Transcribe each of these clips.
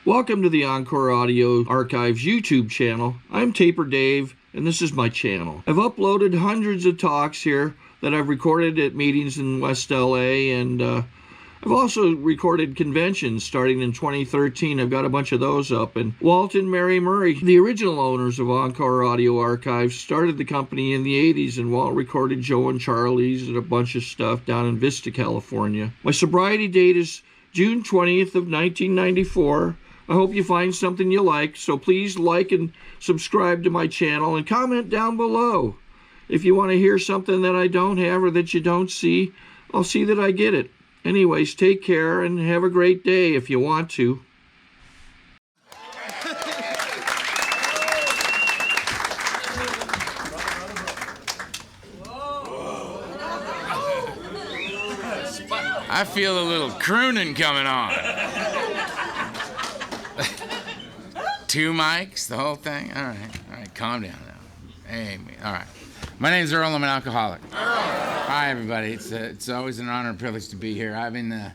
Welcome to the Encore Audio Archives YouTube channel. I'm Taper Dave, and this is my channel. I've uploaded hundreds of talks here that I've recorded at meetings in West LA, and I've also recorded conventions starting in 2013. I've got a bunch of those up. And Walt and Mary Murray, the original owners of Encore Audio Archives, started the company in the 80s, and Walt recorded Joe and Charlie's and a bunch of stuff down in Vista, California. My sobriety date is June 20th of 1994. I hope you find something you like, so please like and subscribe to my channel and comment down below. If you want to hear something that I don't have or that you don't see, I'll see that I get it. Anyways, take care and have a great day if you want to. I feel a little crooning coming on. 2 mics, the whole thing? All right, calm down now. Hey, all right. My name's Earl, I'm an alcoholic. Hi, everybody. It's always an honor and privilege to be here. I've been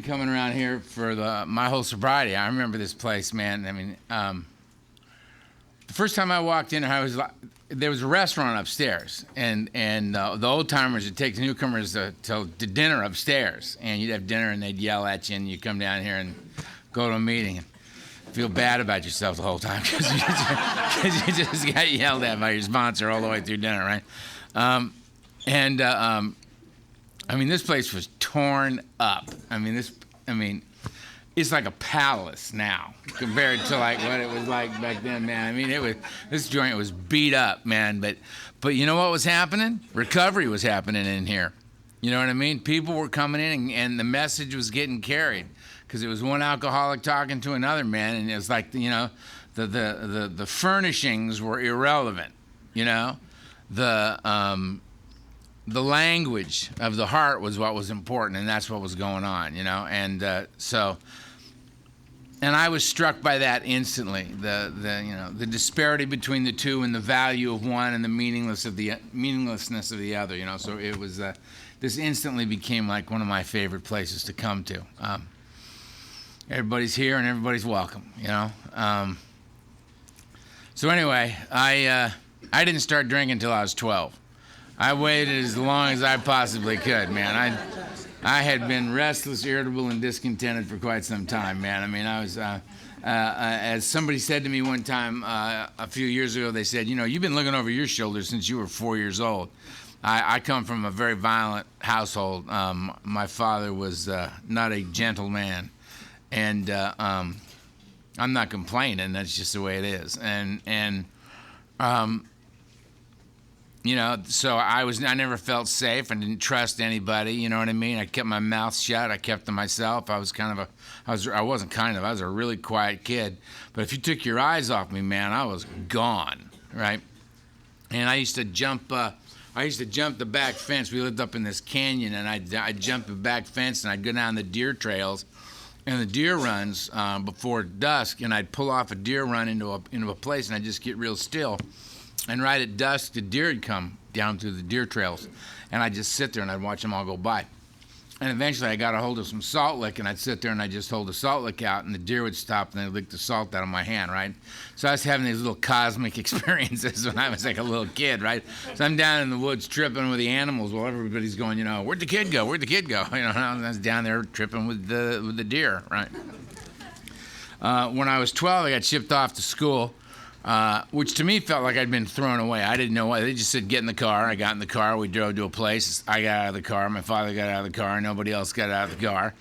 coming around here for my whole sobriety. I remember this place, man. I mean, the first time I walked in, there was a restaurant upstairs, and the old timers would take the newcomers to dinner upstairs, and you'd have dinner, and they'd yell at you, and you come down here and go to a meeting. Feel bad about yourself the whole time because you just got yelled at by your sponsor all the way through dinner, right? I mean, this place was torn up. I mean, it's like a palace now compared to like what it was like back then, man. I mean, this joint was beat up, man. But you know what was happening? Recovery was happening in here. You know what I mean? People were coming in, and the message was getting carried. Because it was one alcoholic talking to another, man, and it was like, you know, the furnishings were irrelevant, you know, the language of the heart was what was important, and that's what was going on, you know, and I was struck by that instantly, the disparity between the two and the value of one and the meaninglessness of the other, you know. So it was this instantly became like one of my favorite places to come to. Everybody's here and everybody's welcome, you know. So anyway, I didn't start drinking until I was 12. I waited as long as I possibly could, man. I had been restless, irritable, and discontented for quite some time, man. I mean, I was, as somebody said to me one time a few years ago, they said, you know, you've been looking over your shoulder since you were 4 years old. I come from a very violent household. My father was not a gentle man. And I'm not complaining. That's just the way it is. And you know, so I never felt safe. I didn't trust anybody. You know what I mean? I kept my mouth shut. I kept to myself. I was a really quiet kid. But if you took your eyes off me, man, I was gone, right? And I used to jump the back fence. We lived up in this canyon, and I'd jump the back fence, and I'd go down the deer trails. And the deer runs before dusk, and I'd pull off a deer run into a place, and I'd just get real still. And right at dusk, the deer would come down through the deer trails, and I'd just sit there and I'd watch them all go by. And eventually, I got a hold of some salt lick, and I'd sit there and I'd just hold the salt lick out, and the deer would stop and they'd lick the salt out of my hand, right? So I was having these little cosmic experiences when I was like a little kid, right? So I'm down in the woods tripping with the animals while everybody's going, you know, where'd the kid go? Where'd the kid go? You know, and I was down there tripping with the deer, right? When I was 12, I got shipped off to school. Which to me felt like I'd been thrown away. I didn't know why. They just said, get in the car. I got in the car. We drove to a place. I got out of the car. My father got out of the car. Nobody else got out of the car.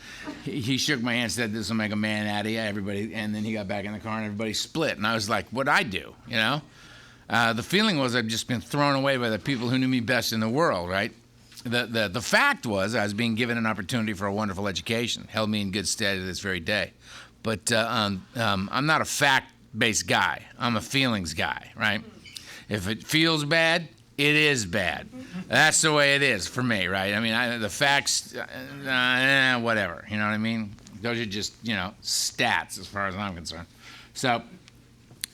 He shook my hand, said, this will make a man out of you, everybody. And then he got back in the car, and everybody split. And I was like, what'd I do, you know? The feeling was I'd just been thrown away by the people who knew me best in the world, right? The fact was I was being given an opportunity for a wonderful education. Held me in good stead to this very day. But I'm not a fact-based guy. I'm a feelings guy, right? If it feels bad, it is bad. That's the way it is for me, right? I mean, the facts, whatever. You know what I mean? Those are just, you know, stats as far as I'm concerned. So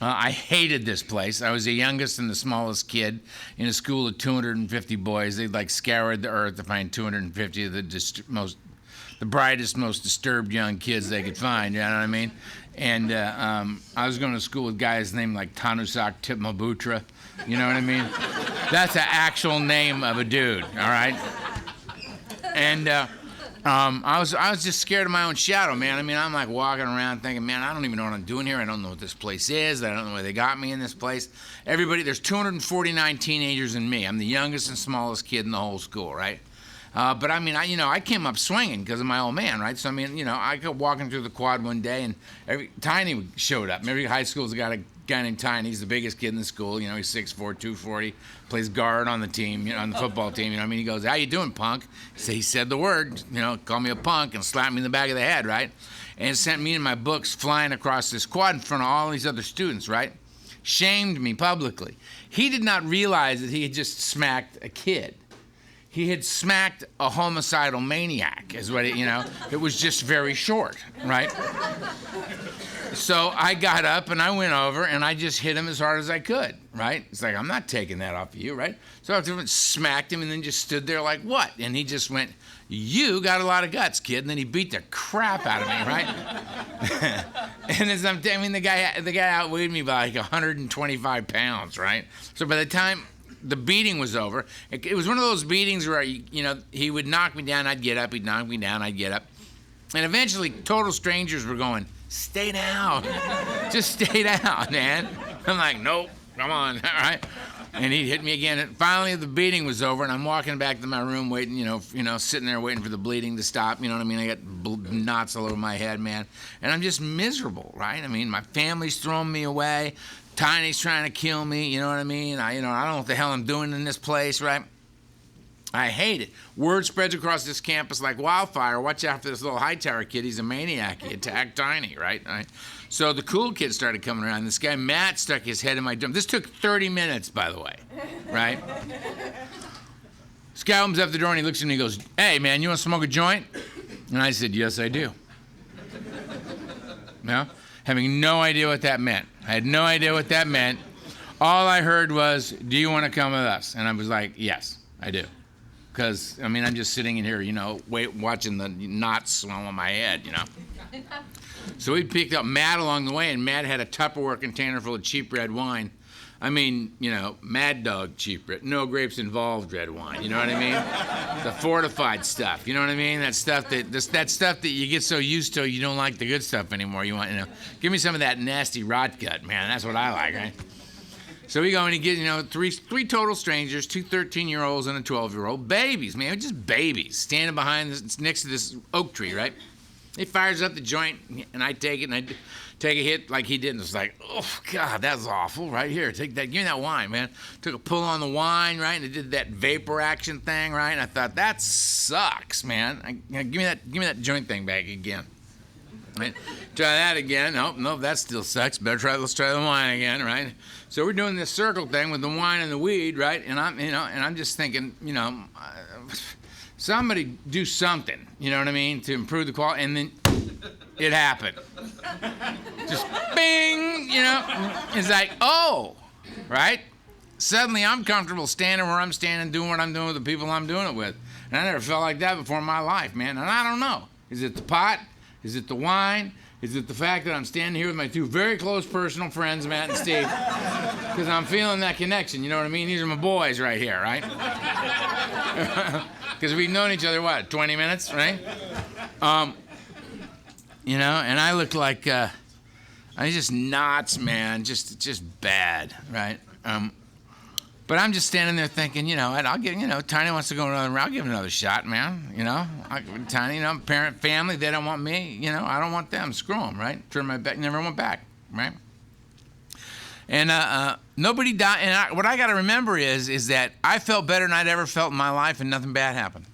I hated this place. I was the youngest and the smallest kid in a school of 250 boys. They like scoured the earth to find 250 of the most the brightest, most disturbed young kids they could find. You know what I mean? And I was going to school with guys named like Tanusak Tipmabutra. You know what I mean? That's an actual name of a dude. All right. And I was just scared of my own shadow, man. I mean, I'm like walking around thinking, man, I don't even know what I'm doing here. I don't know what this place is. I don't know why they got me in this place. There's 249 teenagers and me. I'm the youngest and smallest kid in the whole school, right? But I mean, I came up swinging because of my old man, right? So I mean, I go walking through the quad one day, and Tiny showed up. Every high school's got a guy named Tiny. He's the biggest kid in the school. He's 6'4", 240, plays guard on the team, on the football team. I mean, he goes, "How you doing, punk?" He said the word, called me a punk and slapped me in the back of the head, right? And sent me and my books flying across this quad in front of all these other students, right? Shamed me publicly. He did not realize that he had just smacked a kid. He had smacked a homicidal maniac, is what it was just very short, right? So I got up and I went over and I just hit him as hard as I could, right? It's like, I'm not taking that off of you, right? So I smacked him and then just stood there like, what? And he just went, "You got a lot of guts, kid." And then he beat the crap out of me, right? And the guy outweighed me by like 125 pounds, right? So by the time the beating was over, it was one of those beatings where, he would knock me down, I'd get up, he'd knock me down, I'd get up. And eventually, total strangers were going, "Stay down. Just stay down, man." I'm like, "Nope, come on," all right? And he hit me again. And finally, the beating was over, and I'm walking back to my room waiting, sitting there waiting for the bleeding to stop. You know what I mean? I got knots all over my head, man. And I'm just miserable, right? I mean, my family's throwing me away. Tiny's trying to kill me, you know what I mean? I don't know what the hell I'm doing in this place, right? I hate it. Word spreads across this campus like wildfire. Watch out for this little Hightower kid. He's a maniac. He attacked Tiny, right? So the cool kids started coming around. This guy, Matt, stuck his head in my drum. This took 30 minutes, by the way, right? This guy opens up the door and he looks at me and he goes, "Hey, man, you want to smoke a joint?" And I said, "Yes, I do." Having no idea what that meant. I had no idea what that meant. All I heard was, "Do you want to come with us?" And I was like, "Yes, I do." Because, I'm just sitting in here, watching the knots swell on my head, So we picked up Matt along the way, and Matt had a Tupperware container full of cheap red wine. Mad Dog cheap red, no grapes involved red wine, you know what I mean? The fortified stuff, you know what I mean? That stuff that you get so used to, you don't like the good stuff anymore. You want, give me some of that nasty rot gut, man. That's what I like, right? So we go and he gets, three total strangers, 2 13-year-olds and a 12-year-old, babies, man, just babies, standing behind next to this oak tree, right? He fires up the joint, and I take it, and I take a hit like he did, and it's like, oh, God, that's awful. Right here, take that, give me that wine, man. Took a pull on the wine, right, and it did that vapor action thing, right, and I thought, that sucks, man. Give me that joint thing back again. Right? Try that again. No, that still sucks. Let's try the wine again, right? So we're doing this circle thing with the wine and the weed, right? And I'm just thinking, somebody do something, you know what I mean, to improve the quality. And then it happened. Just bing, It's like, oh, right? Suddenly I'm comfortable standing where I'm standing, doing what I'm doing with the people I'm doing it with. And I never felt like that before in my life, man. And I don't know. Is it the pot? Is it the wine? Is it the fact that I'm standing here with my 2 very close personal friends, Matt and Steve? Because I'm feeling that connection, you know what I mean? These are my boys right here, right? Because we've known each other, 20 minutes, right? And I look like, I just knots, man, just bad, right? But I'm just standing there thinking, I'll give, Tiny wants to go another round, I'll give it another shot, man, Tiny, parent, family, they don't want me, I don't want them, screw them, right? Turn my back, never went back, right? And nobody died, and what I got to remember is that I felt better than I'd ever felt in my life, and nothing bad happened.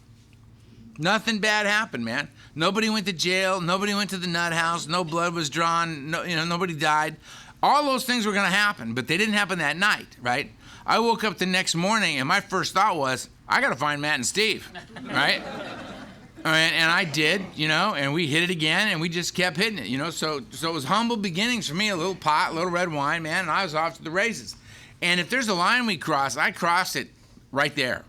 Nothing bad happened, man. Nobody went to jail, nobody went to the nut house, no blood was drawn, nobody died. All those things were going to happen, but they didn't happen that night, right? I woke up the next morning, and my first thought was, I got to find Matt and Steve, right? And I did, and we hit it again, and we just kept hitting it, So it was humble beginnings for me, a little pot, a little red wine, man, and I was off to the races. And if there's a line we cross, I crossed it right there.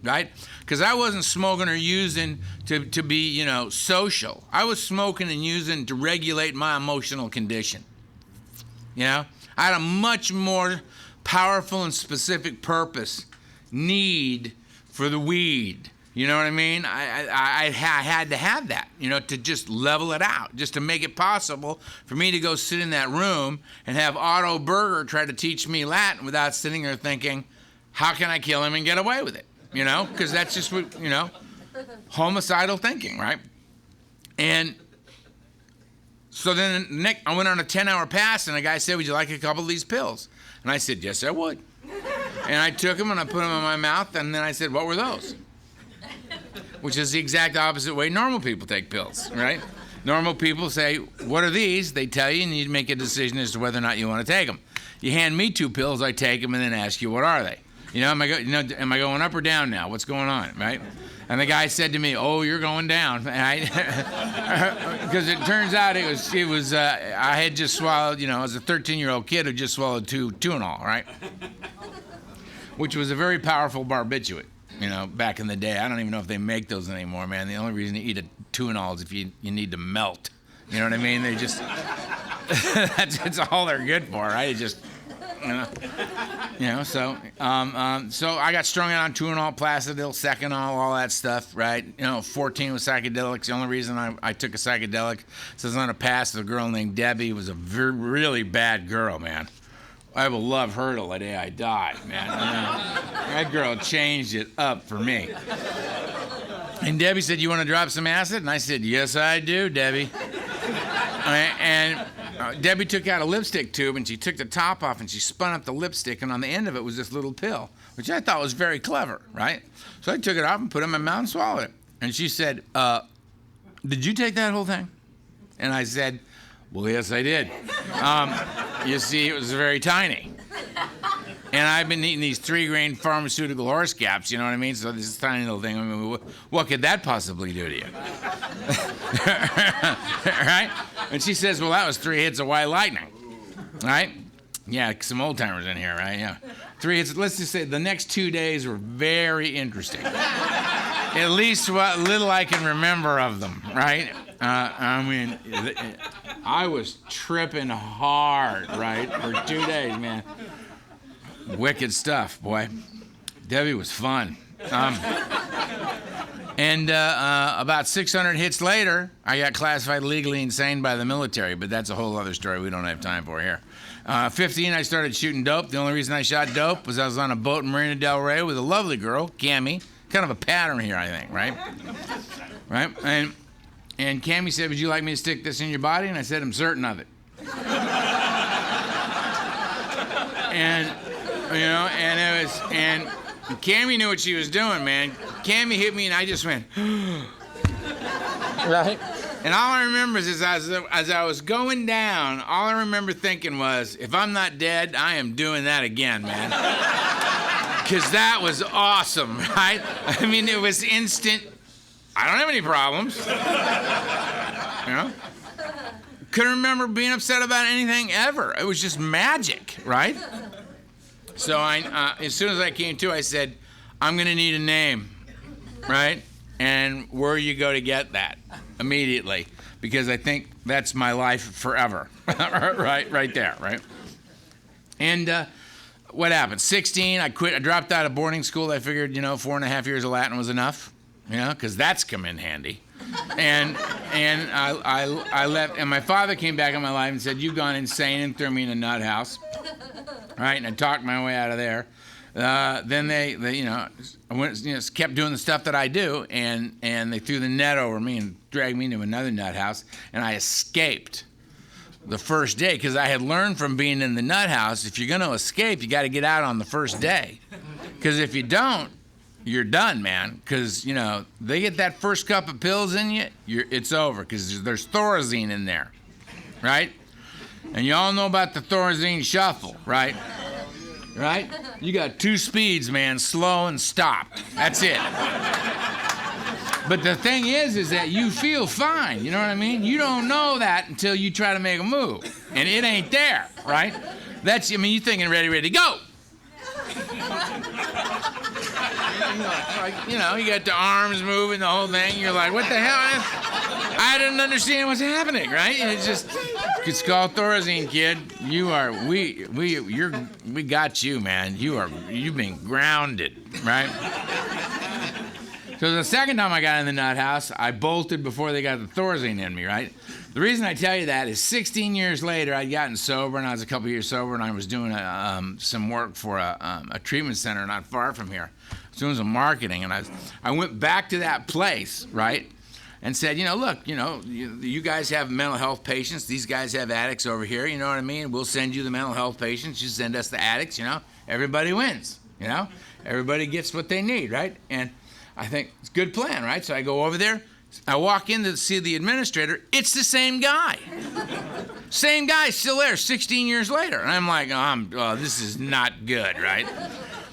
right? Because I wasn't smoking or using to be, you know, social. I was smoking and using to regulate my emotional condition. You know, I had a much more powerful and specific purpose, need for the weed. You know what I mean? I had to have that, you know, to just level it out, just to make it possible for me to go sit in that room and have Otto Berger try to teach me Latin without sitting there thinking, how can I kill him and get away with it? You know, because that's just what, you know, homicidal thinking, right? And so then Nick, I went on a 10-hour pass, and a guy said, would you like a couple of these pills? And I said, yes, I would. And I took them and I put them in my mouth, and then I said, what were those? Which is the exact opposite way normal people take pills, right? Normal people say, what are these? They tell you, and you make a decision as to whether or not you want to take them. You hand me 2 pills, I take them, and then ask you, what are they? You know, am I going up or down now? What's going on, right? And the guy said to me, oh, you're going down. Because it turns out it was I had just swallowed, you know, I was a 13-year-old kid who just swallowed 2 Tuinol, right? Which was a very powerful barbiturate. You know, back in the day, I don't even know if they make those anymore, man. The only reason you eat a Tuinol is if you need to melt. You know what I mean? They just, that's all they're good for, right? It just, so I got strung out on Tuinol, Placidil, Seconal, all that stuff, right? You know, 14 with psychedelics. The only reason I took a psychedelic is I was on a pass with a girl named Debbie, who was a really bad girl, man. I will love her till the day I die, man. You know, that girl changed it up for me. And Debbie said, you want to drop some acid? And I said, yes, I do, Debbie. And Debbie took out a lipstick tube, and she took the top off, and she spun up the lipstick, and on the end of it was this little pill, which I thought was very clever, right? So I took it off and put it in my mouth and swallowed it. And she said, did you take that whole thing? And I said, well, yes, I did. You see, it was very tiny. And I've been eating these 3-grain pharmaceutical horse caps, you know what I mean? So this is a tiny little thing. I mean, what could that possibly do to you? Right? And she says, well, that was 3 hits of white lightning. Right? Yeah, some old timers in here, right? Yeah. 3 hits. Let's just say the next 2 days were very interesting. At least what little I can remember of them, right? I mean, I was tripping hard, right, for 2 days, man. Wicked stuff, boy. Debbie was fun. And about 600 hits later, I got classified legally insane by the military, but that's a whole other story we don't have time for here. 15, I started shooting dope. The only reason I shot dope was I was on a boat in Marina Del Rey with a lovely girl, Cammie. Kind of a pattern here, I think, right? Right? And Cammie said, would you like me to stick this in your body? And I said, I'm certain of it. And, you know, and Cammie knew what she was doing, man. Cammie hit me, and I just went, right? And all I remember is as I was going down, all I remember thinking was, if I'm not dead, I am doing that again, man. Because that was awesome, right? I mean, it was instant. I don't have any problems. You know? Couldn't remember being upset about anything ever. It was just magic, right? So as soon as I came to, I said, I'm going to need a name, right? And where you go to get that immediately, because I think that's my life forever, right there, right? And what happened? 16, I quit. I dropped out of boarding school. I figured, 4.5 years of Latin was enough, because that's come in handy. And I left, and my father came back in my life and said, you've gone insane, and threw me in a nut house, right? And I talked my way out of there. Then they I went, kept doing the stuff that I do, and they threw the net over me and dragged me into another nut house, and I escaped the first day, because I had learned from being in the nut house, if you're going to escape, you got to get out on the first day, because if you don't, you're done, man, because, they get that first cup of pills in you, it's over, because there's Thorazine in there, right? And you all know about the Thorazine shuffle, right? Right? You got 2 speeds, man, slow and stopped. That's it. But the thing is that you feel fine, you know what I mean? You don't know that until you try to make a move, and it ain't there, right? You're thinking ready to go. You got the arms moving, the whole thing. You're like, what the hell? I didn't understand what's happening, right? It's called Thorazine, kid. We got you, man. You've been grounded, right? So the second time I got in the nut house, I bolted before they got the Thorazine in me, right? The reason I tell you that is 16 years later, I'd gotten sober, and I was a couple years sober, and I was doing some work for a treatment center not far from here. I was doing some marketing, and I went back to that place, right, and said, look, you guys have mental health patients. These guys have addicts over here, you know what I mean? We'll send you the mental health patients. You send us the addicts, Everybody wins, Everybody gets what they need, right? And I think it's a good plan, right? So I go over there. I walk in to see the administrator. It's the same guy. Same guy, still there 16 years later. And I'm like, this is not good, right?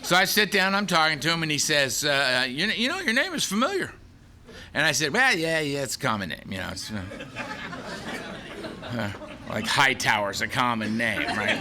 So I sit down, I'm talking to him, and he says, your name is familiar. And I said, well, yeah, it's a common name. It's like Hightower's a common name, right?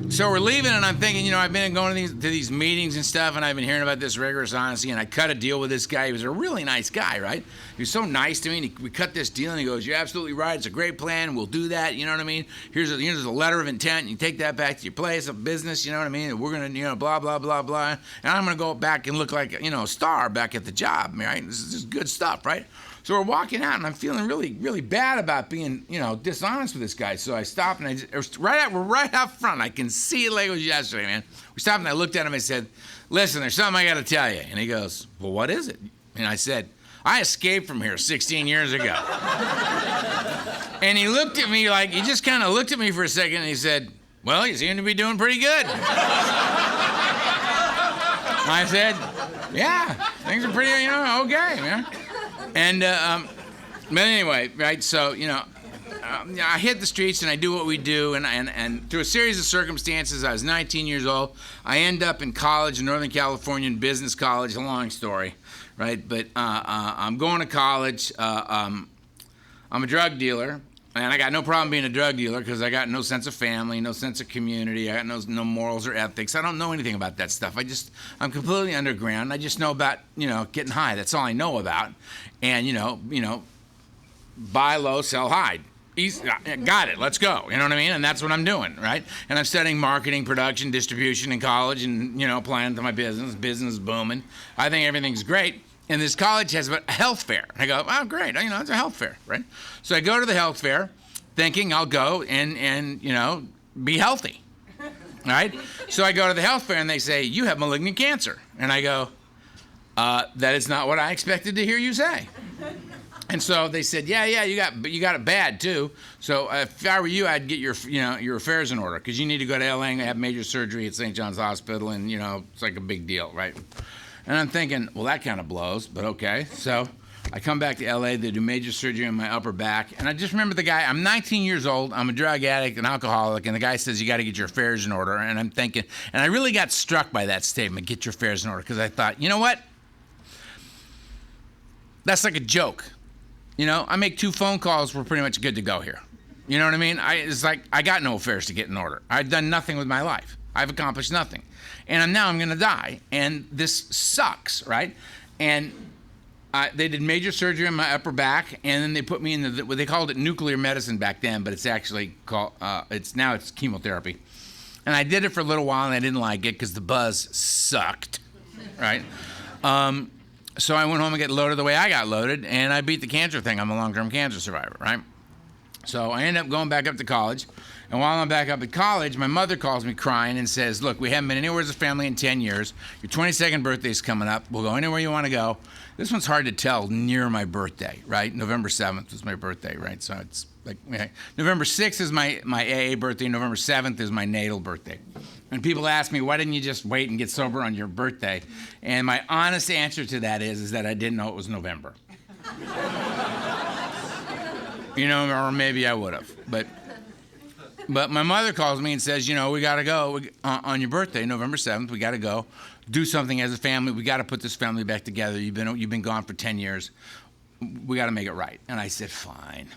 So we're leaving, and I'm thinking, I've been going to these meetings and stuff, and I've been hearing about this rigorous honesty, and I cut a deal with this guy. He was a really nice guy, right? He was so nice to me, and we cut this deal, and he goes, you're absolutely right. It's a great plan. We'll do that. You know what I mean? Here's a letter of intent. And you take that back to your place of business. You know what I mean? And we're going to, blah, blah, blah, blah. And I'm going to go back and look like, a star back at the job, right? This is just good stuff, right? So we're walking out, and I'm feeling really, really bad about being, dishonest with this guy. So I stopped, and we're right out front. I can see it like it was yesterday, man. We stopped, and I looked at him, and I said, listen, there's something I got to tell you. And he goes, well, what is it? And I said, I escaped from here 16 years ago. And he looked at me he just kind of looked at me for a second, and he said, well, you seem to be doing pretty good. I said, yeah, things are pretty, okay, man. And, but anyway, right, so, I hit the streets and I do what we do, and through a series of circumstances, I was 19 years old. I end up in college in Northern California, in business college, a long story, right? But I'm going to college. I'm a drug dealer, and I got no problem being a drug dealer because I got no sense of family, no sense of community. I got no morals or ethics. I don't know anything about that stuff. I'm completely underground. I just know about, getting high. That's all I know about. And, buy low, sell high. Got it. Let's go. You know what I mean? And that's what I'm doing, right? And I'm studying marketing, production, distribution in college, and, applying to my business. Business is booming. I think everything's great. And this college has a health fair. I go, oh, great. It's a health fair, right? So I go to the health fair thinking I'll go and be healthy, right? So I go to the health fair, and they say, you have malignant cancer. And I go, that is not what I expected to hear you say. And so they said, yeah, you got it bad too. So if I were you, I'd get your affairs in order, because you need to go to LA and have major surgery at St. John's Hospital, and it's like a big deal, right? And I'm thinking, well, that kind of blows, but okay. So I come back to LA, they do major surgery on my upper back, and I just remember the guy. I'm 19 years old, I'm a drug addict, an alcoholic, and the guy says, you got to get your affairs in order. And I'm thinking, and I really got struck by that statement, get your affairs in order, because I thought, you know what? That's like a joke. I make 2 phone calls, we're pretty much good to go here. You know what I mean? It's like, I got no affairs to get in order. I've done nothing with my life. I've accomplished nothing. And now I'm going to die. And this sucks, right? And they did major surgery on my upper back, and then they put me in what they called it nuclear medicine back then, but it's actually called, it's chemotherapy. And I did it for a little while, and I didn't like it because the buzz sucked, right? So I went home and got loaded the way I got loaded, and I beat the cancer thing. I'm a long-term cancer survivor, right? So I ended up going back up to college, and while I'm back up at college, my mother calls me crying and says, look, we haven't been anywhere as a family in 10 years. Your 22nd birthday's coming up. We'll go anywhere you want to go. This one's hard to tell near my birthday, right? November 7th was my birthday, right? So it's like, November 6th is my AA birthday. November 7th is my natal birthday. And people ask me, why didn't you just wait and get sober on your birthday? And my honest answer to that is that I didn't know it was November. Or maybe I would have. But my mother calls me and says, we got to go on your birthday, November 7th. We got to go do something as a family. We got to put this family back together. You've been gone for 10 years. We got to make it right. And I said, fine.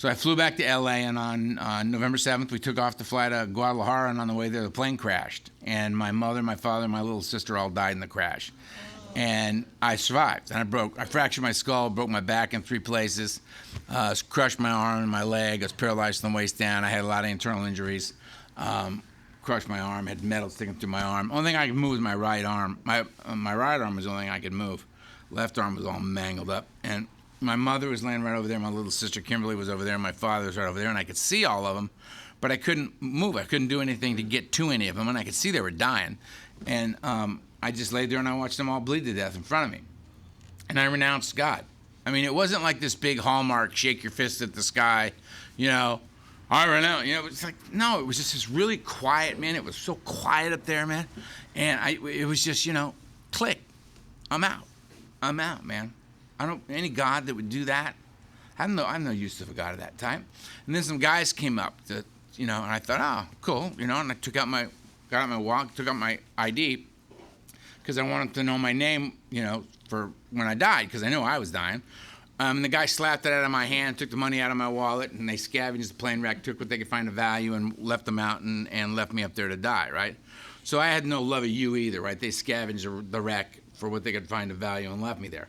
So I flew back to L.A., and on November 7th, we took off to fly to Guadalajara, and on the way there, the plane crashed. And my mother, my father, and my little sister all died in the crash. And I survived. And I fractured my skull, broke my back in 3 places, crushed my arm and my leg. I was paralyzed from the waist down. I had a lot of internal injuries. Crushed my arm, had metal sticking through my arm. Only thing I could move was my right arm. My right arm was the only thing I could move. Left arm was all mangled up. And my mother was laying right over there. My little sister Kimberly was over there. And my father was right over there. And I could see all of them, but I couldn't move. I couldn't do anything to get to any of them. And I could see they were dying. And I just laid there and I watched them all bleed to death in front of me. And I renounced God. I mean, it wasn't like this big Hallmark, shake your fist at the sky, I renounce. It's like, no, it was just this really quiet, man. It was so quiet up there, man. And it was just, click. I'm out, man. Any God that would do that. I'm no use to a God at that time. And then some guys came up and I thought, oh, cool, and I got out my wallet, took out my ID, because I wanted to know my name, for when I died, because I knew I was dying. And the guy slapped it out of my hand, took the money out of my wallet, and they scavenged the plane wreck, took what they could find of value, and left them out and left me up there to die, right? So I had no love of you either, right? They scavenged the wreck for what they could find of value and left me there.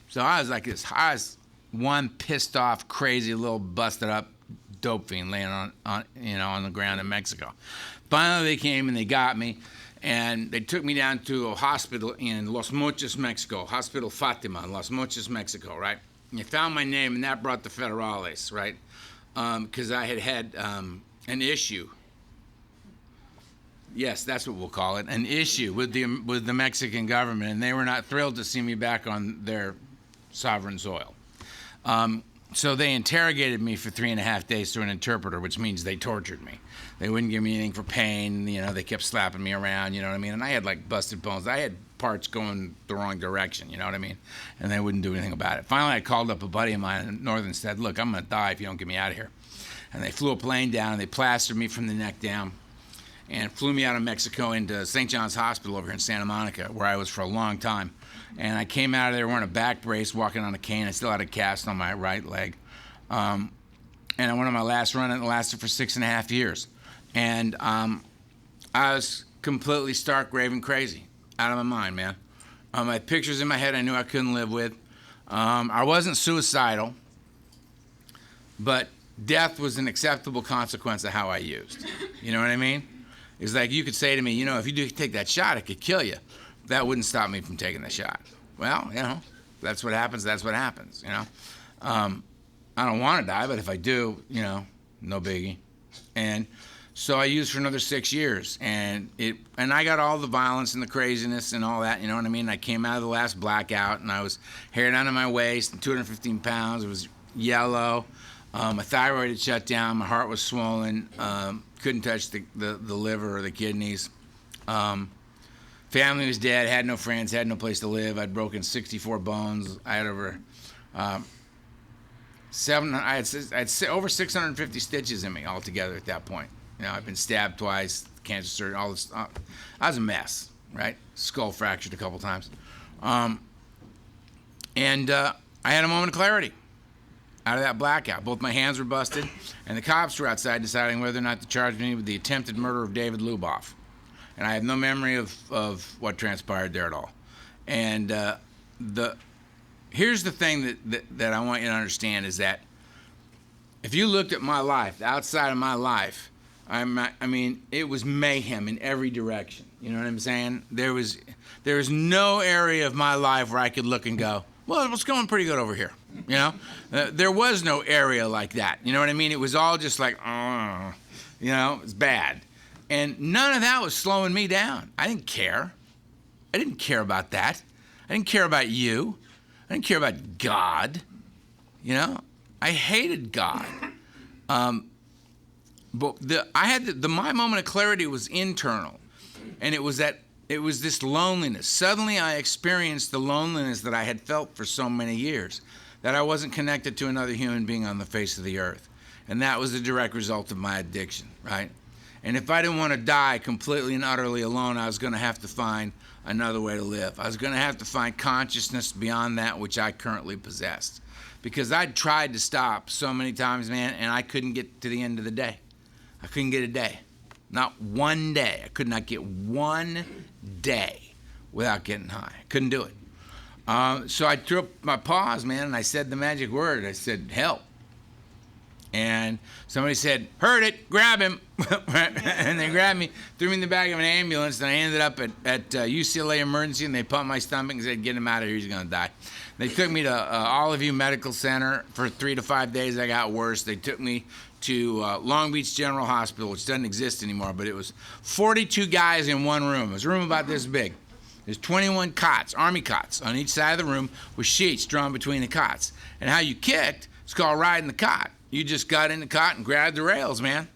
So I was like this. I was one pissed off, crazy little busted up dope fiend laying on the ground in Mexico. Finally, they came and they got me. And they took me down to a hospital in Los Mochis, Mexico, Hospital Fatima in Los Mochis, Mexico, right? And they found my name, and that brought the federales, right? Because I had an issue. Yes, that's what we'll call it, an issue with the Mexican government, and they were not thrilled to see me back on their sovereign soil. So they interrogated me for 3.5 days through an interpreter, which means they tortured me. They wouldn't give me anything for pain. They kept slapping me around, you know what I mean? And I had like busted bones. I had parts going the wrong direction, you know what I mean? And they wouldn't do anything about it. Finally, I called up a buddy of mine in Northern and said, look, I'm going to die if you don't get me out of here. And they flew a plane down, and they plastered me from the neck down and flew me out of Mexico into St. John's Hospital over here in Santa Monica, where I was for a long time. And I came out of there wearing a back brace, walking on a cane. I still had a cast on my right leg. And I went on my last run, and it lasted for 6.5 years. And I was completely stark, raving crazy, out of my mind, man. I had pictures in my head I knew I couldn't live with. I wasn't suicidal, but death was an acceptable consequence of how I used. You know what I mean? It's like you could say to me, if you do take that shot, it could kill you. That wouldn't stop me from taking the shot. Well, that's what happens. That's what happens, I don't want to die, but if I do, no biggie. And so I used for another 6 years, and I got all the violence and the craziness and all that, you know what I mean? I came out of the last blackout, and I was hair down to my waist, and 215 pounds. It was yellow. My thyroid had shut down. My heart was swollen. Couldn't touch the liver or the kidneys. Family was dead. Had no friends. Had no place to live. I'd broken 64 bones. I had over over 650 stitches in me altogether at that point. I've been stabbed twice, cancer surgery, all this. I was a mess, right? Skull fractured a couple times. And I had a moment of clarity out of that blackout. Both my hands were busted, and the cops were outside deciding whether or not to charge me with the attempted murder of David Luboff. And I have no memory of what transpired there at all. And here's the thing that I want you to understand is that if you looked at my life, outside of my life, it was mayhem in every direction. You know what I'm saying? There was no area of my life where I could look and go, well, it's going pretty good over here. There was no area like that. You know what I mean? It was all just like, it's bad. And none of that was slowing me down. I didn't care. I didn't care about that. I didn't care about you. I didn't care about God. I hated God. But my moment of clarity was internal, and it was this loneliness. Suddenly, I experienced the loneliness that I had felt for so many years, that I wasn't connected to another human being on the face of the earth, and that was the direct result of my addiction, right? And if I didn't want to die completely and utterly alone, I was going to have to find another way to live. I was going to have to find consciousness beyond that which I currently possessed, because I'd tried to stop so many times, man, and I couldn't get to the end of the day. I couldn't get a day. Not one day. I could not get one day without getting high. I couldn't do it. So I threw up my paws, man, and I said the magic word. I said, help. And somebody said, heard it, grab him. And they grabbed me, threw me in the back of an ambulance, and I ended up at UCLA Emergency, and they pumped my stomach and said, get him out of here, he's going to die. They took me to Olive View Medical Center for 3 to 5 days. I got worse. They took me to Long Beach General Hospital, which doesn't exist anymore, but it was 42 guys in one room. It was a room about this big. There's 21 cots, army cots, on each side of the room with sheets drawn between the cots. And how you kicked, it's called riding the cot. You just got in the cot and grabbed the rails, man,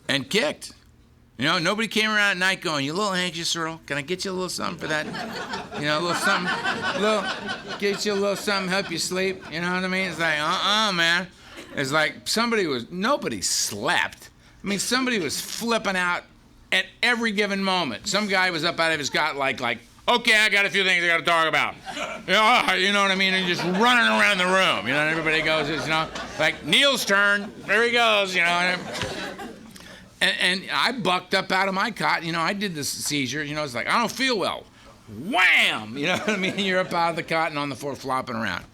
and kicked. You know, nobody came around at night going, you a little anxious, Earl? Can I get you a little something for that? You know, a little something, get you a little something, help you sleep. You know what I mean? It's like, man. It's like nobody slept. I mean, somebody was flipping out at every given moment. Some guy was up out of his cot like, okay, I got a few things I got to talk about. You know what I mean? And just running around the room. You know, and everybody goes, you know, like Neil's turn. There he goes. You know, and I bucked up out of my cot. You know, I did this seizure. You know, it's like I don't feel well. Wham! You know what I mean? You're up out of the cot and on the floor flopping around.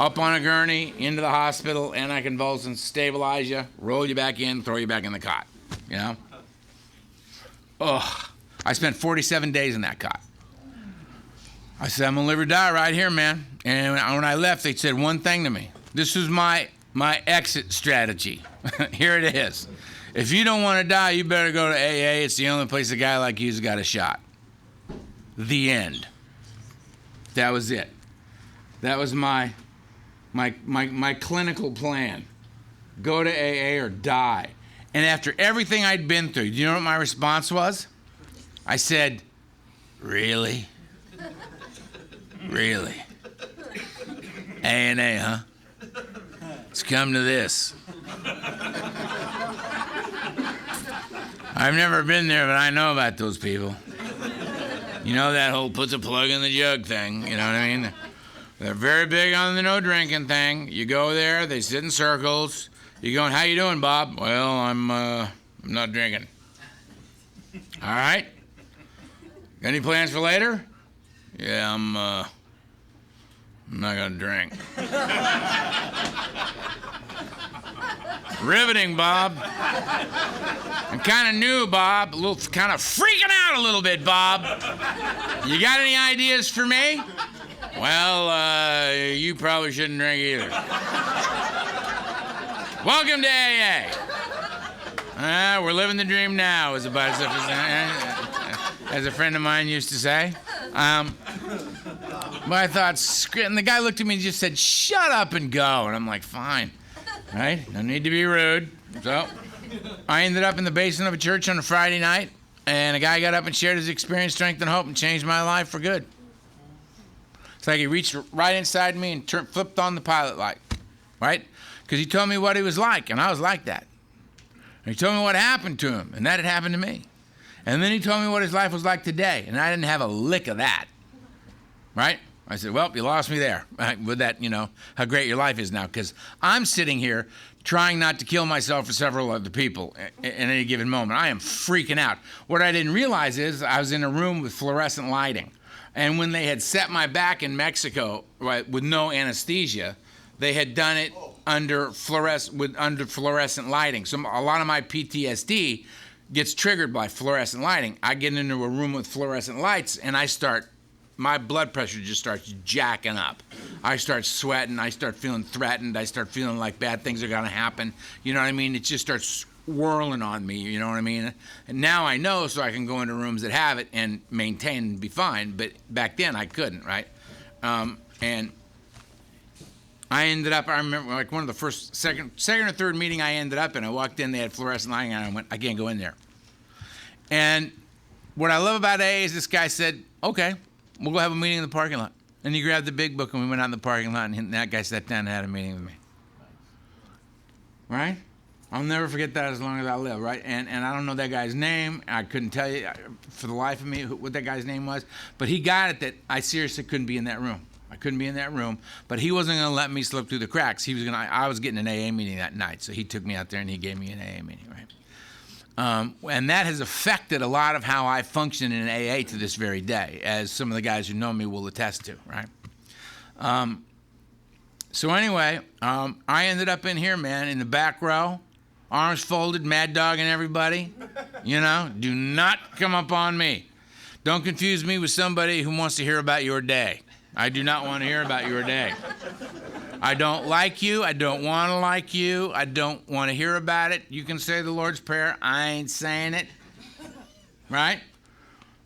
Up on a gurney, into the hospital, anticonvulsants, stabilize you, roll you back in, throw you back in the cot. You know? Ugh. I spent 47 days in that cot. I said, I'm gonna live or die right here, man. And when I left, they said one thing to me. This was my exit strategy. Here it is. If you don't want to die, you better go to AA. It's the only place a guy like you's got a shot. The end. That was it. That was my clinical plan. Go to AA or die. And after everything I'd been through, do you know what my response was? I said, really? Really? A&A, huh? It's come to this. I've never been there, but I know about those people. You know that whole puts a plug in the jug thing, you know what I mean? They're very big on the no drinking thing. You go there, they sit in circles. You going, how you doing, Bob? Well, I'm not drinking. All right. Got any plans for later? Yeah, I'm not gonna drink. Riveting, Bob. I'm kind of new, Bob. A little, kind of freaking out a little bit, Bob. You got any ideas for me? Well, you probably shouldn't drink either. Welcome to AA. We're living the dream now, as a friend of mine used to say. But I thought, and the guy looked at me and just said, shut up and go. And I'm like, fine, right? No need to be rude. So I ended up in the basement of a church on a Friday night, and a guy got up and shared his experience, strength, and hope, and changed my life for good. It's like he reached right inside me and flipped on the pilot light, right? Because he told me what he was like, and I was like that. And he told me what happened to him, and that had happened to me. And then he told me what his life was like today, and I didn't have a lick of that, right? I said, well, you lost me there with that, you know, how great your life is now, because I'm sitting here trying not to kill myself for several other people at any given moment. I am freaking out. What I didn't realize is I was in a room with fluorescent lighting, and when they had set my back in Mexico, right, with no anesthesia, they had done it under fluorescent lighting. So a lot of my PTSD gets triggered by fluorescent lighting. I get into a room with fluorescent lights, and my blood pressure just starts jacking up. I start sweating. I start feeling threatened. I start feeling like bad things are going to happen. You know what I mean? It just starts whirling on me, you know what I mean? And now I know, so I can go into rooms that have it and maintain and be fine. But back then, I couldn't, right? And I ended up, I remember, like one of the first, second or third meeting I ended up in, I walked in, they had fluorescent lighting, and I went, I can't go in there. And what I love about AA is this guy said, okay, we'll go have a meeting in the parking lot. And he grabbed the big book, and we went out in the parking lot, and that guy sat down and had a meeting with me. Right? I'll never forget that as long as I live, right? And I don't know that guy's name. I couldn't tell you for the life of me what that guy's name was. But he got it that I seriously couldn't be in that room. I couldn't be in that room, but he wasn't going to let me slip through the cracks. I was getting an AA meeting that night, so he took me out there and he gave me an AA meeting, right? And that has affected a lot of how I function in AA to this very day, as some of the guys who know me will attest to, right? So anyway, I ended up in here, man, in the back row, arms folded, mad dogging everybody. You know, do not come up on me. Don't confuse me with somebody who wants to hear about your day. I do not want to hear about your day. I don't like you. I don't want to like you. I don't want to hear about it. You can say the Lord's Prayer. I ain't saying it. Right?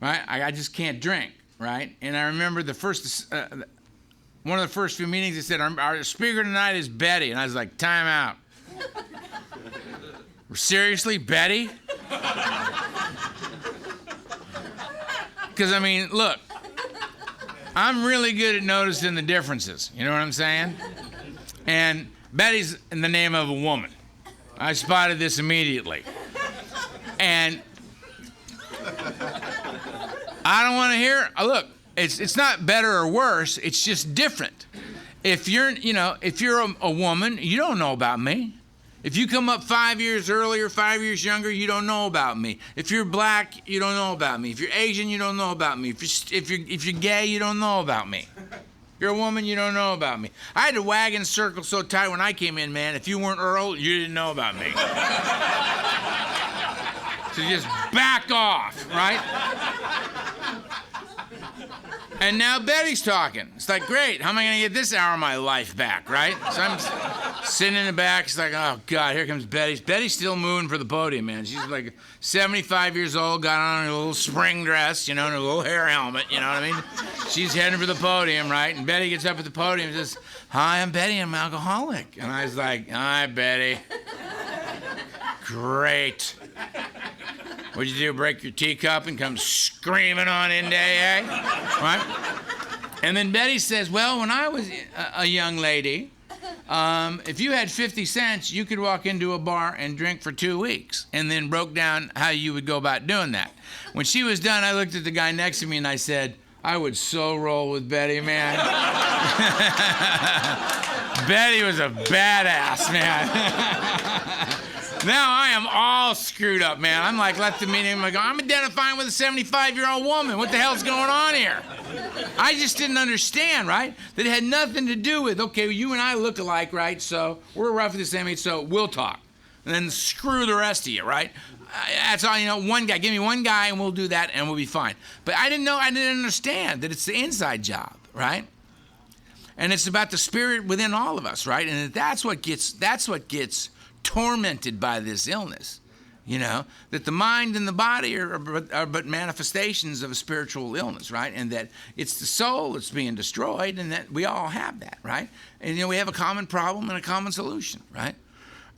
Right? I just can't drink. Right? And I remember one of the first few meetings, they said, our speaker tonight is Betty. And I was like, time out. Seriously, Betty? Because, I mean, look, I'm really good at noticing the differences. You know what I'm saying? And Betty's in the name of a woman. I spotted this immediately. And I don't want to hear, look, it's not better or worse, it's just different. If you're a woman, you don't know about me. If you come up 5 years earlier, 5 years younger, you don't know about me. If you're black, you don't know about me. If you're Asian, you don't know about me. If you're gay, you don't know about me. If you're a woman, you don't know about me. I had a wagon circle so tight when I came in, man. If you weren't Earl, you didn't know about me. So just back off, right? And now Betty's talking. It's like, great, how am I going to get this hour of my life back, right? So I'm sitting in the back. It's like, oh, God, here comes Betty. Betty's still moving for the podium, man. She's like 75 years old, got on her little spring dress, you know, and her little hair helmet, you know what I mean? She's heading for the podium, right? And Betty gets up at the podium and says, hi, I'm Betty, I'm an alcoholic. And I was like, hi, Betty. Great. What'd you do, break your teacup and come screaming on into AA? Right? And then Betty says, well, when I was a young lady, if you had 50 cents, you could walk into a bar and drink for 2 weeks, and then broke down how you would go about doing that. When she was done, I looked at the guy next to me and I said, I would so roll with Betty, man. Betty was a badass, man. Now I am all screwed up, man. I'm like, left the meeting, I'm identifying with a 75-year-old woman. What the hell's going on here? I just didn't understand, right? That it had nothing to do with, okay, you and I look alike, right? So we're roughly the same age, so we'll talk. And then screw the rest of you, right? That's all, one guy. Give me one guy and we'll do that and we'll be fine. But I didn't understand that it's the inside job, right? And it's about the spirit within all of us, right? And that's what gets tormented by this illness, that the mind and the body are but manifestations of a spiritual illness, right? And that it's the soul that's being destroyed, and that we all have that, right? And we have a common problem and a common solution, right?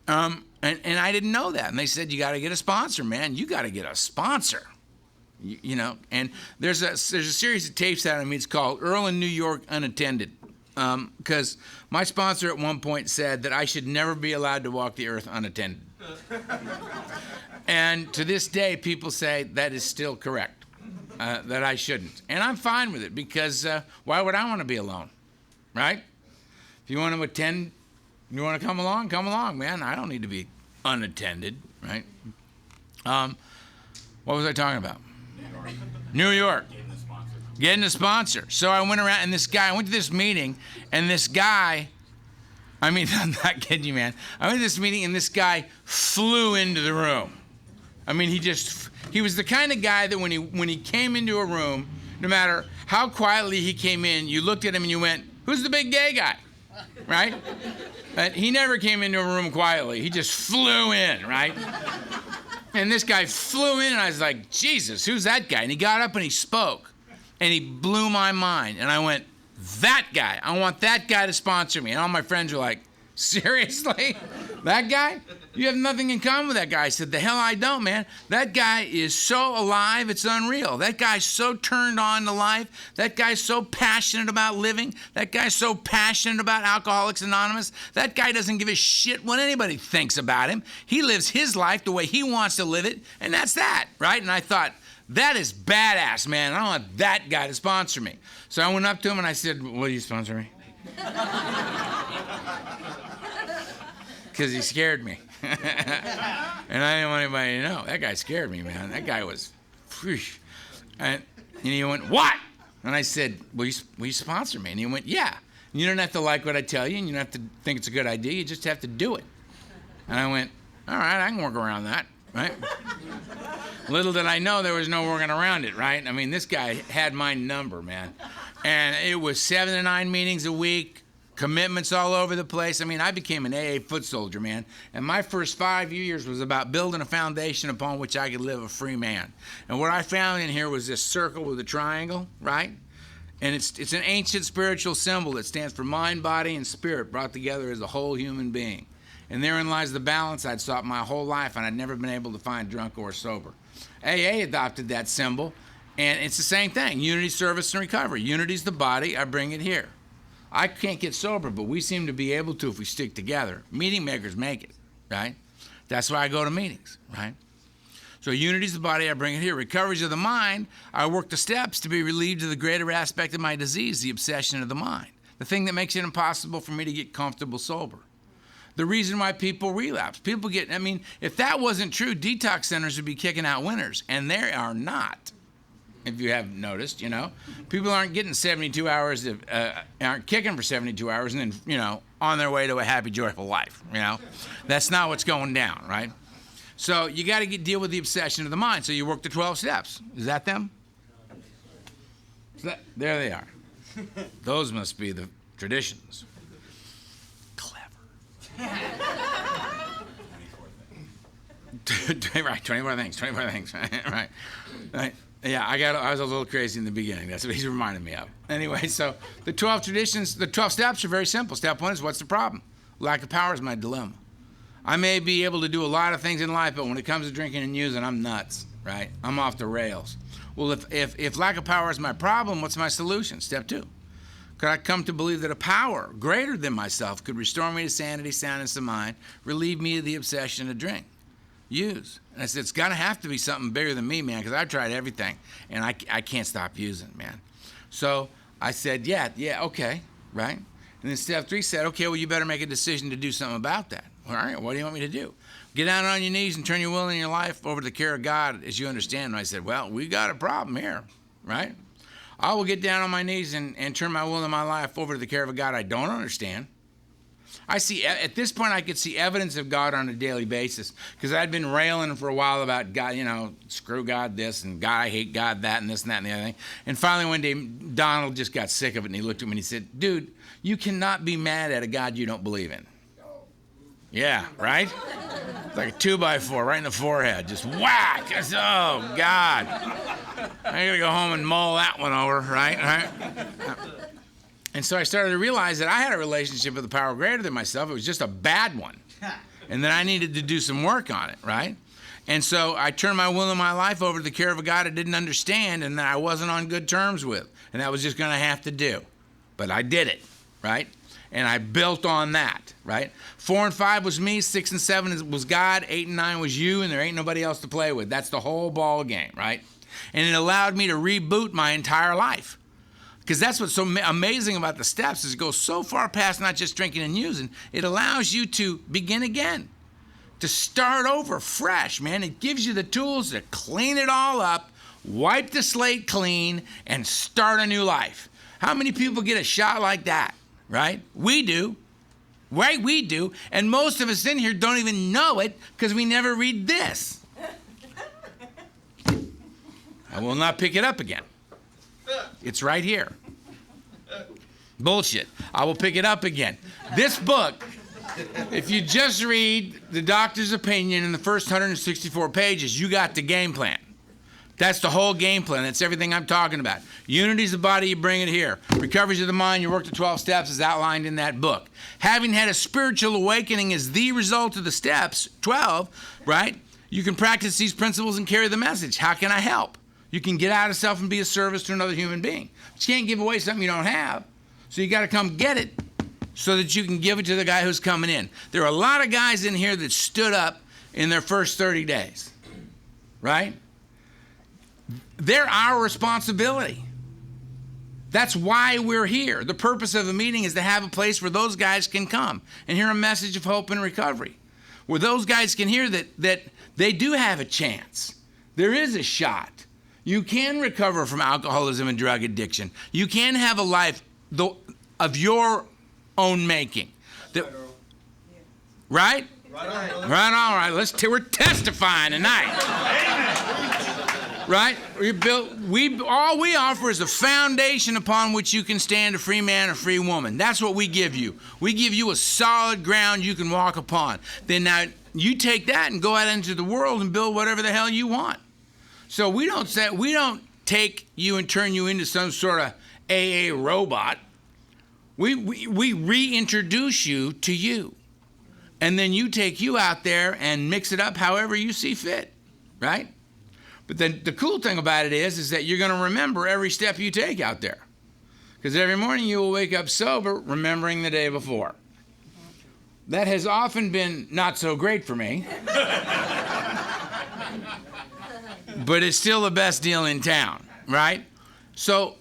And I didn't know that. And they said, you got to get a sponsor, man. You got to get a sponsor, And there's a series of tapes out of me. It's called Earl in New York Unattended. Because my sponsor at one point said that I should never be allowed to walk the earth unattended. And to this day, people say that is still correct, that I shouldn't. And I'm fine with it, because why would I want to be alone, right? If you want to attend, you want to come along, man. I don't need to be unattended, right? What was I talking about? New York. Getting a sponsor. So I went around, and I went to this meeting, and this guy, I'm not kidding you, man. I went to this meeting, and this guy flew into the room. He was the kind of guy that when he came into a room, no matter how quietly he came in, you looked at him and you went, who's the big gay guy? Right? But he never came into a room quietly. He just flew in, right? And this guy flew in, and I was like, Jesus, who's that guy? And he got up and he spoke. And he blew my mind. And I went, that guy. I want that guy to sponsor me. And all my friends were like, seriously? That guy? You have nothing in common with that guy. I said, the hell I don't, man. That guy is so alive, it's unreal. That guy's so turned on to life. That guy's so passionate about living. That guy's so passionate about Alcoholics Anonymous. That guy doesn't give a shit what anybody thinks about him. He lives his life the way he wants to live it, and that's that, right? And I thought, That is badass, man. I don't want that guy to sponsor me. So I went up to him and I said, will you sponsor me? Because he scared me. And I didn't want anybody to know. That guy scared me, man. That guy was, whoosh. And he went, what? And I said, will you sponsor me? And he went, yeah. You don't have to like what I tell you, and you don't have to think it's a good idea. You just have to do it. And I went, all right, I can work around that, right? Little did I know there was no working around it, right? I mean, this guy had my number, man. And it was 7 to 9 meetings a week, commitments all over the place. I mean, I became an AA foot soldier, man. And my first 5 years was about building a foundation upon which I could live a free man. And what I found in here was this circle with a triangle, right? And it's an ancient spiritual symbol that stands for mind, body, and spirit brought together as a whole human being. And therein lies the balance I'd sought my whole life, and I'd never been able to find drunk or sober. AA adopted that symbol, and it's the same thing. Unity, service, and recovery. Unity's the body. I bring it here. I can't get sober, but we seem to be able to if we stick together. Meeting makers make it, right? That's why I go to meetings, right? So unity's the body, I bring it here. Recovery's of the mind, I work the steps to be relieved of the greater aspect of my disease, the obsession of the mind, the thing that makes it impossible for me to get comfortable sober. The reason why people relapse. People get, I mean, if that wasn't true, detox centers would be kicking out winners, and they are not. If you haven't noticed, you know, people aren't getting 72 hours, aren't kicking for 72 hours and then, you know, on their way to a happy, joyful life, you know. That's not what's going down, right? So you got to deal with the obsession of the mind. So you work the 12 steps. Is that them? There they are. Those must be the traditions. Clever. Right, 24 things, right. Yeah, I was a little crazy in the beginning. That's what he's reminding me of. Anyway, so the 12 traditions, the 12 steps are very simple. Step 1 is, what's the problem? Lack of power is my dilemma. I may be able to do a lot of things in life, but when it comes to drinking and using, I'm nuts, right? I'm off the rails. Well, if lack of power is my problem, what's my solution? Step 2. Could I come to believe that a power greater than myself could restore me to sanity, soundness of mind, relieve me of the obsession to drink, use? And I said, it's got to have to be something bigger than me, man, because I've tried everything, and I can't stop using, man. So I said, yeah, okay, right? And then step 3 said, okay, well, you better make a decision to do something about that. All right, what do you want me to do? Get down on your knees and turn your will and your life over to the care of God as you understand. And I said, well, we got a problem here, right? I will get down on my knees and turn my will and my life over to the care of a God I don't understand. I see, at this point, I could see evidence of God on a daily basis because I'd been railing for a while about God, you know, screw God this and God, I hate God that and this and that and the other thing. And finally one day, Donald just got sick of it and he looked at me and he said, dude, you cannot be mad at a God you don't believe in. Yeah, right? It's like a 2x4 right in the forehead. Just whack. Said, oh, God. I gotta go home and mull that one over, right? And so I started to realize that I had a relationship with a power greater than myself. It was just a bad one. And then I needed to do some work on it, right? And so I turned my will and my life over to the care of a God I didn't understand and that I wasn't on good terms with. And that was just gonna have to do. But I did it, right? And I built on that, right? 4 and 5 was me, 6 and 7 was God, 8 and 9 was you, and there ain't nobody else to play with. That's the whole ball game, right? And it allowed me to reboot my entire life. Because that's what's so amazing about the steps is it goes so far past not just drinking and using. It allows you to begin again, to start over fresh, man. It gives you the tools to clean it all up, wipe the slate clean, and start a new life. How many people get a shot like that? Right? We do. Right? We do. And most of us in here don't even know it because we never read this. I will not pick it up again. It's right here. Bullshit. I will pick it up again. This book, if you just read the doctor's opinion in the first 164 pages, you got the game plan. That's the whole game plan. That's everything I'm talking about. Unity's the body, you bring it here. Recovery's of the mind, you work the 12 steps as outlined in that book. Having had a spiritual awakening is the result of the steps, 12, right? You can practice these principles and carry the message. How can I help? You can get out of self and be a service to another human being. But you can't give away something you don't have. So you got to come get it so that you can give it to the guy who's coming in. There are a lot of guys in here that stood up in their first 30 days, right? they're our responsibility. That's why we're here. The purpose of a meeting is to have a place where those guys can come and hear a message of hope and recovery, where those guys can hear that they do have a chance. There is a shot. You can recover from alcoholism and drug addiction. You can have a life of your own making. Right? Right on, right. We're testifying tonight. Right? All we offer is a foundation upon which you can stand, a free man, a free woman. That's what we give you. We give you a solid ground you can walk upon. Then now you take that and go out into the world and build whatever the hell you want. So we don't take you and turn you into some sort of AA robot. We reintroduce you to you. And then you take you out there and mix it up however you see fit, right? But then the cool thing about it is that you're going to remember every step you take out there. Because every morning you will wake up sober, remembering the day before. That has often been not so great for me. But it's still the best deal in town, right? So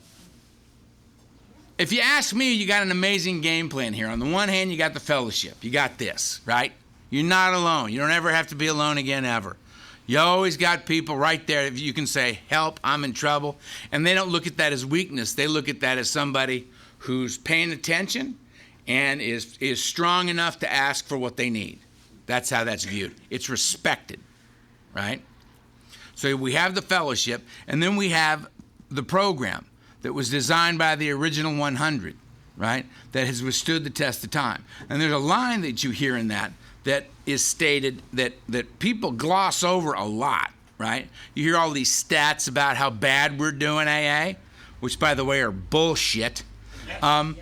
if you ask me, you got an amazing game plan here. On the one hand, you got the fellowship. You got this, right? You're not alone. You don't ever have to be alone again, ever. You always got people right there that you can say, help, I'm in trouble. And they don't look at that as weakness. They look at that as somebody who's paying attention and is strong enough to ask for what they need. That's how that's viewed. It's respected, right? So we have the fellowship, and then we have the program that was designed by the original 100, right, that has withstood the test of time. And there's a line that you hear in that is stated that people gloss over a lot, right? You hear all these stats about how bad we're doing AA, which, by the way, are bullshit. There's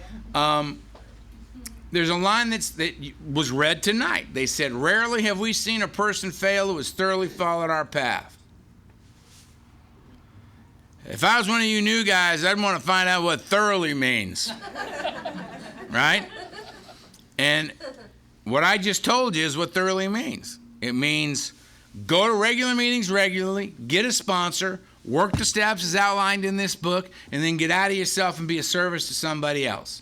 a line that was read tonight. They said, rarely have we seen a person fail who has thoroughly followed our path. If I was one of you new guys, I'd want to find out what thoroughly means, right? And what I just told you is what thoroughly means. It means go to regular meetings regularly, get a sponsor, work the steps as outlined in this book, and then get out of yourself and be a service to somebody else.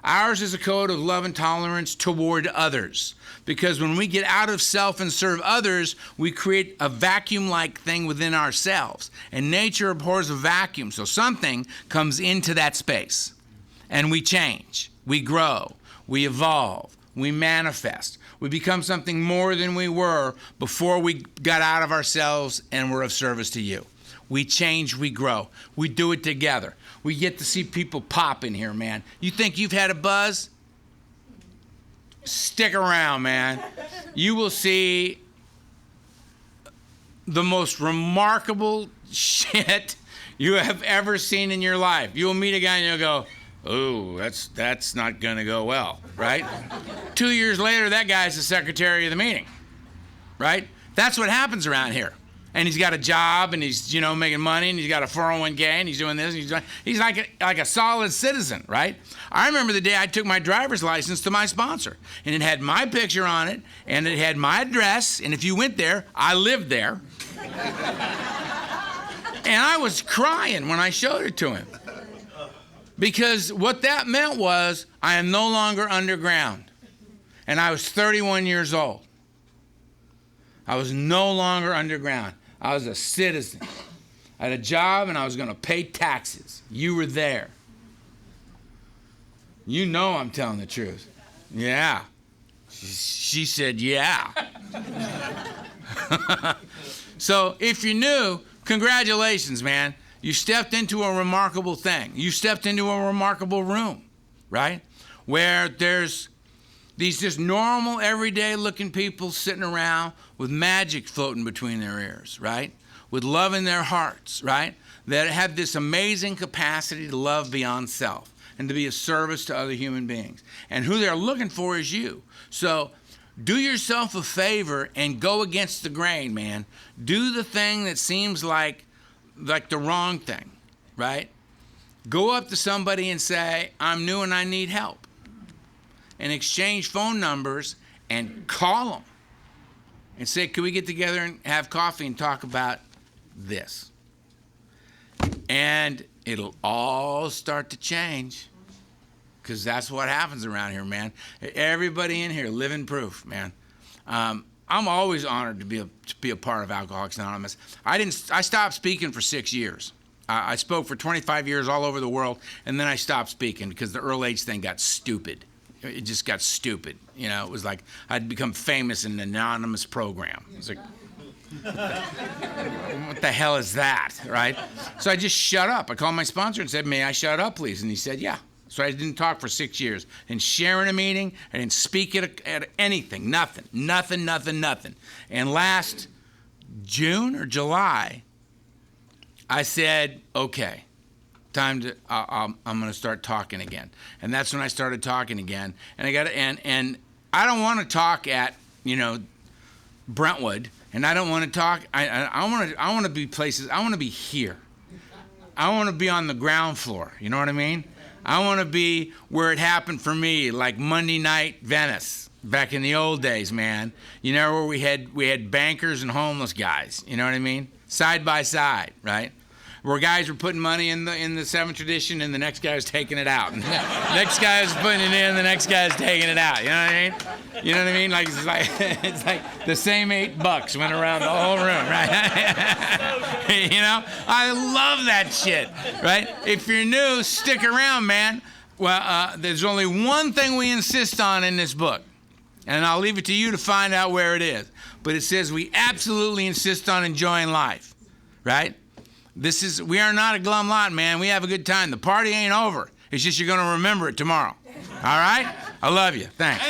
Ours is a code of love and tolerance toward others, because when we get out of self and serve others, we create a vacuum-like thing within ourselves. And nature abhors a vacuum, so something comes into that space. And we change, we grow, we evolve, we manifest. We become something more than we were before we got out of ourselves and were of service to you. We change, we grow. We do it together. We get to see people pop in here, man. You think you've had a buzz? Stick around, man. You will see the most remarkable shit you have ever seen in your life. You'll meet a guy and you'll go, oh, that's not going to go well, right? 2 years later, that guy's the secretary of the meeting, right? That's what happens around here. And he's got a job, and he's, making money, and he's got a 401k, and he's doing this, and he's like a solid citizen, right? I remember the day I took my driver's license to my sponsor, and it had my picture on it, and it had my address, and if you went there, I lived there. And I was crying when I showed it to him. Because what that meant was I am no longer underground. And I was 31 years old. I was no longer underground. I was a citizen. I had a job and I was going to pay taxes. You were there. You know I'm telling the truth. Yeah. She said, yeah. So if you're new, congratulations, man. You stepped into a remarkable thing. You stepped into a remarkable room, right? Where there's these just normal, everyday looking people sitting around with magic floating between their ears, right? With love in their hearts, right? That have this amazing capacity to love beyond self and to be a service to other human beings. And who they're looking for is you. So do yourself a favor and go against the grain, man. Do the thing that seems like the wrong thing, right? Go up to somebody and say, I'm new and I need help. And exchange phone numbers and call them and say, can we get together and have coffee and talk about this? And it'll all start to change, because that's what happens around here, man. Everybody in here, living proof, man. I'm always honored to be a part of Alcoholics Anonymous. I stopped speaking for 6 years. I spoke for 25 years all over the world, and then I stopped speaking because the Earl H thing got stupid. It just got stupid. You know, it was like I'd become famous in an anonymous program. It was like, what the hell is that, right? So I just shut up. I called my sponsor and said, may I shut up, please? And he said, yeah. So I didn't talk for 6 years. I didn't share in a meeting. I didn't speak at anything. Nothing. And last June or July, I said, okay, time to, I'm going to start talking again. And that's when I started talking again. And I don't want to talk at, Brentwood. And I don't want to talk, I want to be places, I want to be here. I want to be on the ground floor. You know what I mean? I want to be where it happened for me, like Monday Night Venice, back in the old days, man. You know, where we had bankers and homeless guys. You know what I mean? Side by side, right? Where guys were putting money in the 7th tradition, and the next guy was taking it out. And the next guy was putting it in, the next guy was taking it out. You know what I mean? You know what I mean? Like it's like the same $8 went around the whole room, right? You know, I love that shit, right? If you're new, stick around, man. Well, there's only one thing we insist on in this book, and I'll leave it to you to find out where it is. But it says we absolutely insist on enjoying life, right? We are not a glum lot, man. We have a good time. The party ain't over. It's just you're going to remember it tomorrow. All right? I love you. Thanks.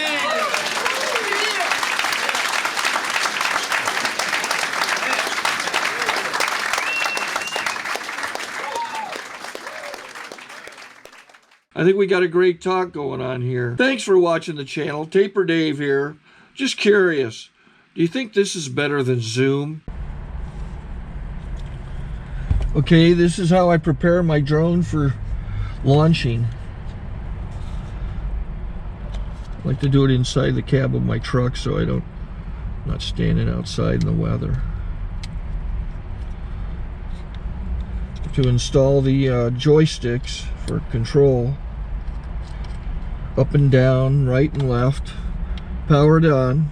I think we got a great talk going on here. Thanks for watching the channel. Taper Dave here. Just curious, do you think this is better than Zoom? Okay, this is how I prepare my drone for launching. I like to do it inside the cab of my truck so I'm not standing outside in the weather. To install the joysticks for control, up and down, right and left, powered on.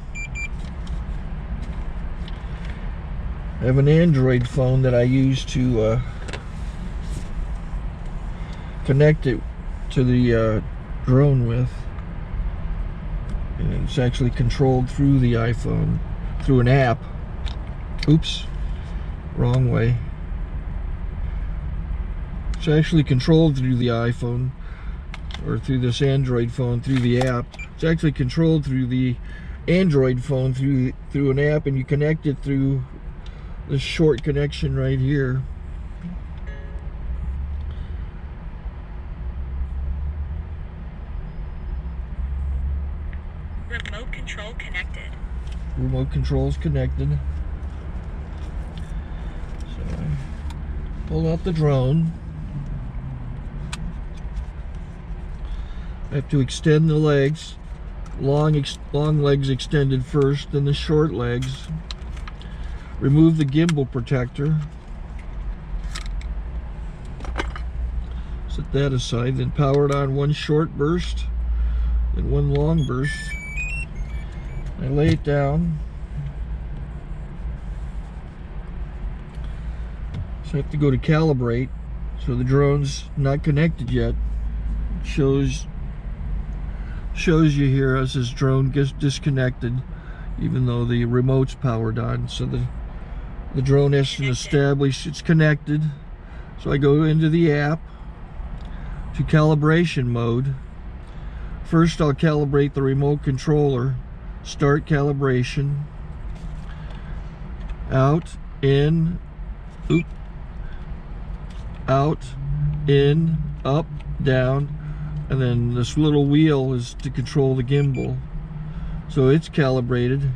I have an Android phone that I use to connect it to the drone with. And it's actually controlled through the iPhone, through an app. Oops, wrong way. It's actually controlled through the iPhone, or through this Android phone, through the app. It's actually controlled through the Android phone, through an app, and you connect it through this short connection right here. Remote control connected. Remote control's connected. So I pull out the drone. I have to extend the legs. Long legs extended first, then the short legs. Remove the gimbal protector. Set that aside, then power it on one short burst, then one long burst. I lay it down. So I have to go to calibrate. So the drone's not connected yet. It shows you here as this drone gets disconnected, even though the remote's powered on. So the drone has to establish it's connected. So I go into the app to calibration mode. First I'll calibrate the remote controller. Start calibration. Out, in, out, in, up, down, and then this little wheel is to control the gimbal. So it's calibrated.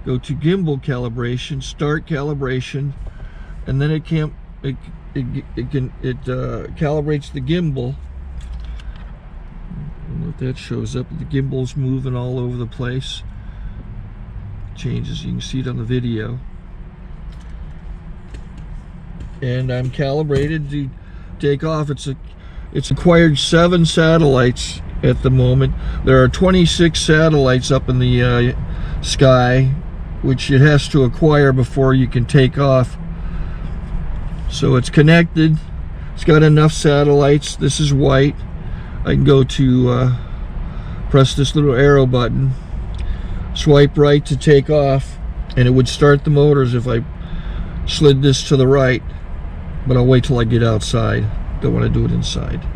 Go to gimbal calibration, start calibration, and then it calibrates the gimbal. And if that shows up, the gimbal's moving all over the place. Changes, you can see it on the video. and I'm calibrated to take off. It's acquired 7 satellites at the moment. There are 26 satellites up in the sky, which it has to acquire before you can take off. So it's connected. It's got enough satellites. This is white. I can go to press this little arrow button, swipe right to take off, and it would start the motors if I slid this to the right, but I'll wait till I get outside. Don't want to do it inside.